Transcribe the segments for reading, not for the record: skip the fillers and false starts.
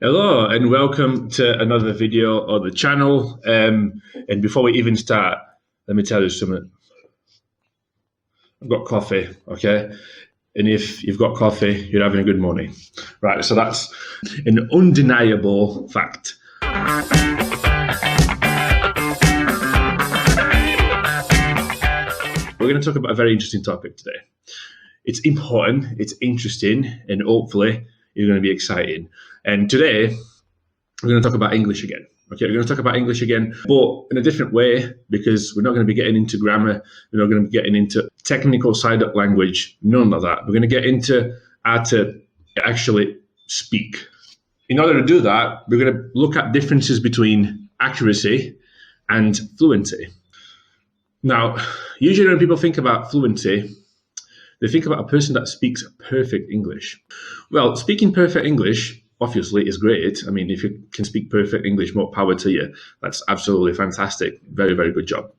Hello and welcome to another video on the channel. And before we even start, let me tell you something. I've got coffee, okay? And if you've got coffee, you're having a good morning. Right, so that's an undeniable fact. We're going to talk about a very interesting topic today. It's important, it's interesting, and hopefully it's going to be exciting. And today, we're going to talk about English again. Okay, we're going to talk about English again, but in a different way, because we're not going to be getting into grammar. We're not going to be getting into technical side of language, none of that. We're going to get into how to actually speak. In order to do that, we're going to look at differences between accuracy and fluency. Now, usually when people think about fluency, they think about a person that speaks perfect English. Well, speaking perfect English obviously is great. I mean, if you can speak perfect English, more power to you. That's absolutely fantastic. Very, very good job.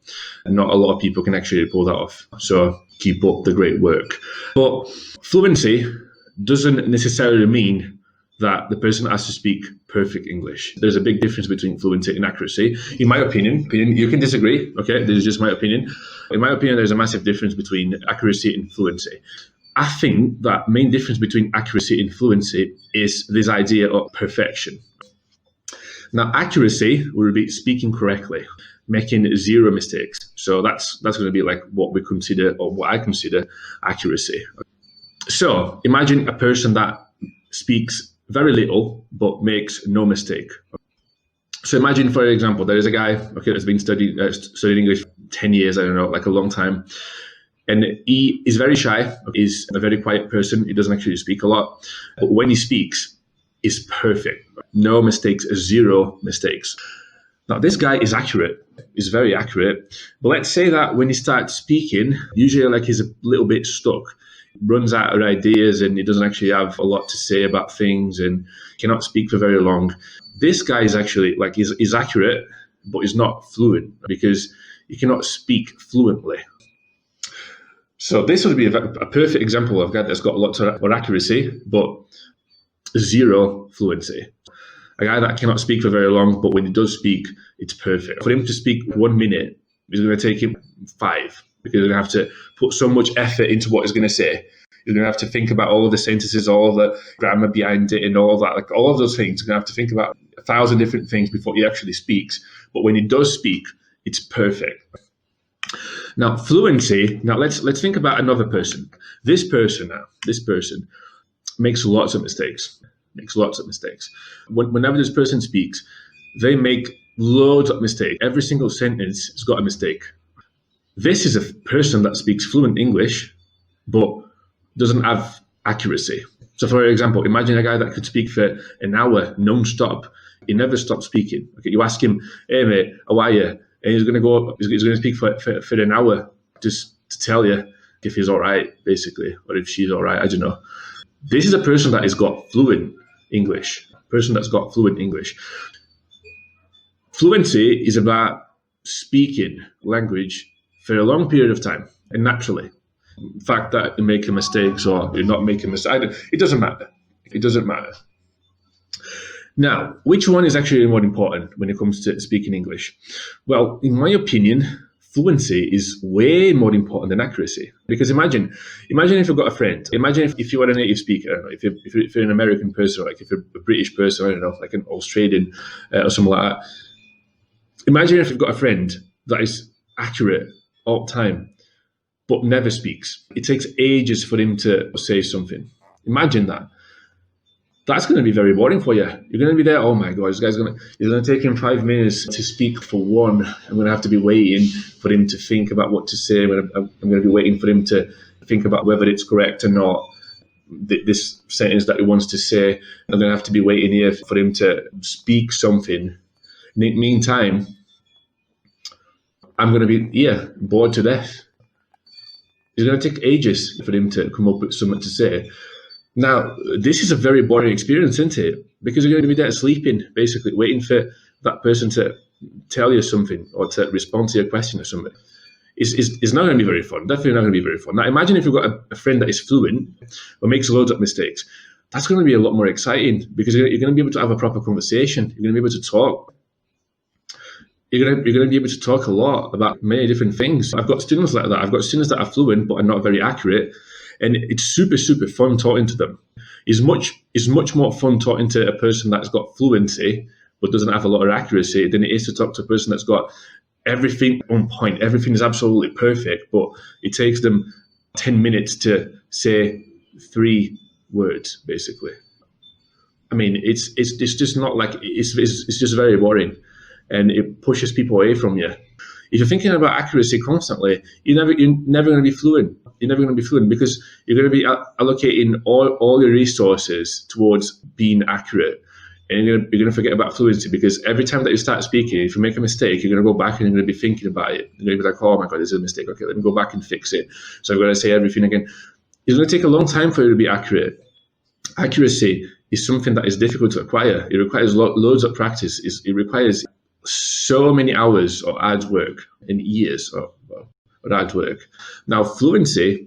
And not a lot of people can actually pull that off. So keep up the great work. But fluency doesn't necessarily mean that the person has to speak perfect English. There's a big difference between fluency and accuracy. In my opinion, you can disagree, okay? This is just my opinion. In my opinion, there's a massive difference between accuracy and fluency. I think that main difference between accuracy and fluency is this idea of perfection. Now, accuracy would be speaking correctly, making zero mistakes. So that's going to be like what we consider, or what I consider, accuracy. So imagine a person that speaks very little but makes no mistake. So imagine, for example, there is a guy, okay, that's been studying English 10 years, I don't know, like a long time. And he is very shy. He's a very quiet person. He doesn't actually speak a lot. But when he speaks, it's perfect. No mistakes, zero mistakes. Now, this guy is accurate. He's very accurate. But let's say that when he starts speaking, usually like he's a little bit stuck, runs out of ideas, and he doesn't actually have a lot to say about things and cannot speak for very long. This guy is actually like, he's accurate, but he's not fluent because he cannot speak fluently. So this would be a perfect example of a guy that's got lots of accuracy, but zero fluency. A guy that cannot speak for very long, but when he does speak, it's perfect. For him to speak 1 minute, it's going to take him 5, because he's going to have to put so much effort into what he's going to say. You're going to have to think about all of the sentences, all of the grammar behind it, and all of that. Like all of those things, you're going to have to think about 1,000 different things before he actually speaks. But when he does speak, it's perfect. Now, fluency. Now, let's think about another person. This person makes lots of mistakes. Whenever this person speaks, they make loads of mistakes. Every single sentence has got a mistake. This is a person that speaks fluent English, but doesn't have accuracy. So, for example, imagine a guy that could speak for an hour non-stop. He never stops speaking. Okay, you ask him, "Hey mate, how are you?" And he's going to speak for an hour just to tell you if he's all right, basically, or if she's all right. I don't know. This is a person that has got fluent English. Fluency is about speaking language for a long period of time and naturally. The fact that you're making mistakes or you're not making mistakes, it doesn't matter. Now, which one is actually more important when it comes to speaking English? Well, in my opinion, fluency is way more important than accuracy. Because imagine if you've got a friend. Imagine if you are a native speaker. I don't know, if you're an American person, or like if you're a British person, I don't know, like an Australian or something like that. Imagine if you've got a friend that is accurate all the time, but never speaks. It takes ages for him to say something. Imagine that. That's going to be very boring for you. You're going to be there, oh my God, this guy's going to take him 5 minutes to speak for one. I'm going to have to be waiting for him to think about what to say. I'm going to be waiting for him to think about whether it's correct or not, this sentence that he wants to say. I'm going to have to be waiting here for him to speak something. In the meantime, I'm going to be bored to death. It's going to take ages for him to come up with something to say. Now, this is a very boring experience, isn't it? Because you're going to be there sleeping, basically, waiting for that person to tell you something or to respond to your question or something. It's not going to be very fun. Definitely not going to be very fun. Now, imagine if you've got a friend that is fluent but makes loads of mistakes. that's going to be a lot more exciting because you're going to be able to have a proper conversation. You're going to be able to talk. You're going to be able to talk a lot about many different things. I've got students like that. I've got students that are fluent but are not very accurate, and it's super, super fun talking to them. It's much more fun talking to a person that's got fluency but doesn't have a lot of accuracy than it is to talk to a person that's got everything on point. Everything is absolutely perfect, but it takes them 10 minutes to say 3 words, basically. I mean, it's just not like, it's just very boring, and it pushes people away from you. If you're thinking about accuracy constantly, you're never going to be fluent. You're never going to be fluent because you're going to be allocating all your resources towards being accurate. And you're going to forget about fluency because every time that you start speaking, if you make a mistake, you're going to go back and you're going to be thinking about it. You're going to be like, oh my God, this is a mistake. Okay, let me go back and fix it. So I've got to say everything again. It's going to take a long time for you to be accurate. Accuracy is something that is difficult to acquire. It requires loads of practice. It requires so many hours of hard work and years of hard work. Now, fluency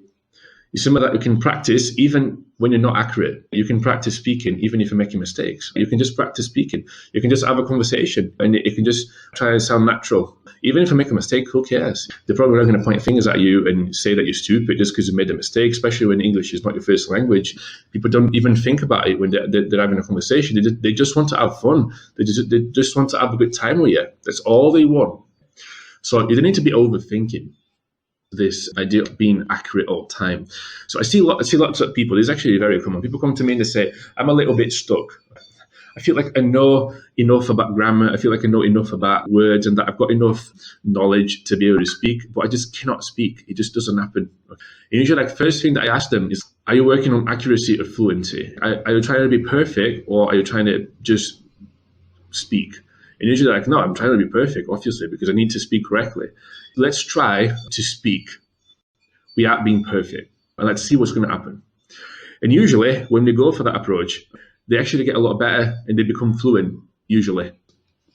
is something that you can practice even when you're not accurate. You can practice speaking even if you're making mistakes. You can just practice speaking. You can just have a conversation and you can just try and sound natural. Even if you make a mistake, who cares? They're probably not going to point fingers at you and say that you're stupid just because you made a mistake, especially when English is not your first language. People don't even think about it when they're having a conversation. They just want to have fun. They just want to have a good time with you. That's all they want. So you don't need to be overthinking this idea of being accurate all the time. So I see lots of people. This is actually very common. People come to me and they say, I'm a little bit stuck. I feel like I know enough about grammar. I feel like I know enough about words and that I've got enough knowledge to be able to speak, but I just cannot speak. It just doesn't happen. And usually, like, first thing that I ask them is, are you working on accuracy or fluency? Are you trying to be perfect or are you trying to just speak? And usually like, no, I'm trying to be perfect, obviously, because I need to speak correctly. Let's try to speak without being perfect, and let's see what's going to happen. And usually, when they go for that approach, they actually get a lot better and they become fluent, usually.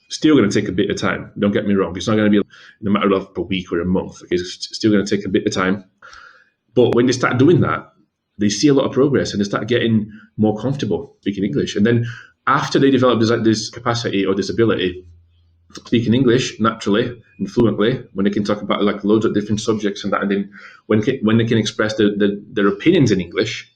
Still going to take a bit of time, don't get me wrong. It's not going to be in a matter of a week or a month. Okay? It's still going to take a bit of time. But when they start doing that, they see a lot of progress and they start getting more comfortable speaking English. And then after they develop this capacity or this ability, speaking English naturally and fluently, when they can talk about like loads of different subjects and that, and then when they can express their opinions in English,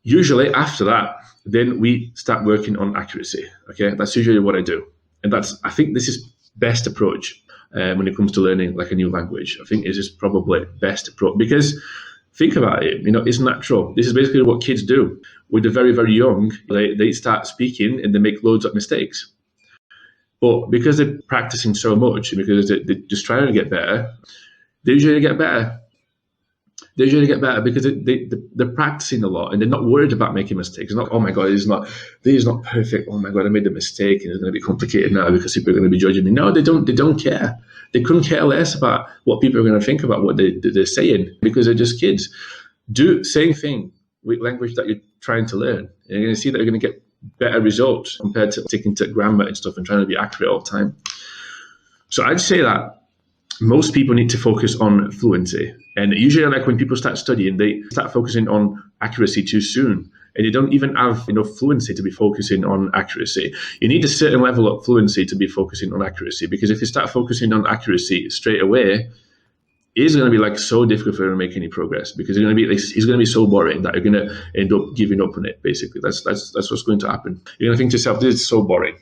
usually after that, then we start working on accuracy. Okay, that's usually what I do, and I think this is best approach when it comes to learning like a new language. I think this is probably best approach because think about it. It's natural. This is basically what kids do when they're very, very young. They start speaking and they make loads of mistakes. But because they're practicing so much and because they're just trying to get better, they usually get better. They usually get better because they're practicing a lot and they're not worried about making mistakes. It's not, oh my God, this is not perfect. Oh my God, I made a mistake and it's going to be complicated now because people are going to be judging me. No, they don't care. They couldn't care less about what people are going to think about what they're saying because they're just kids. Do same thing with language that you're trying to learn. And you're going to see that you're going to get better results compared to taking to grammar and stuff and trying to be accurate all the time. So I'd say that most people need to focus on fluency. And usually, like when people start studying, they start focusing on accuracy too soon. And they don't even have enough fluency to be focusing on accuracy. You need a certain level of fluency to be focusing on accuracy, because if you start focusing on accuracy straight away, it's going to be like so difficult for you to make any progress, because it's going to be so boring that you're going to end up giving up on it. Basically, that's what's going to happen. You're going to think to yourself, "This is so boring.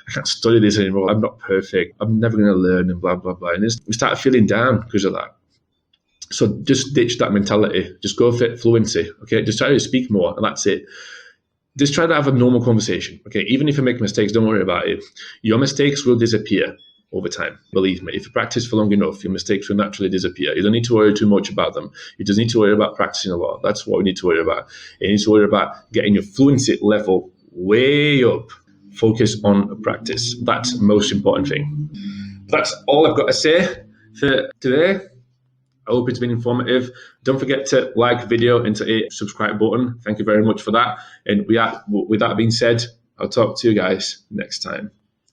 I can't study this anymore. I'm not perfect. I'm never going to learn," and blah blah blah. And you start feeling down because of that. So just ditch that mentality. Just go for fluency. Okay, just try to speak more, and that's it. Just try to have a normal conversation. Okay, even if you make mistakes, don't worry about it. Your mistakes will disappear over time. Believe me, if you practice for long enough, your mistakes will naturally disappear. You don't need to worry too much about them. You just need to worry about practicing a lot. That's what we need to worry about. You need to worry about getting your fluency level way up. Focus on practice. That's the most important thing. That's all I've got to say for today. I hope it's been informative. Don't forget to like the video and to hit the subscribe button. Thank you very much for that. And with that being said, I'll talk to you guys next time.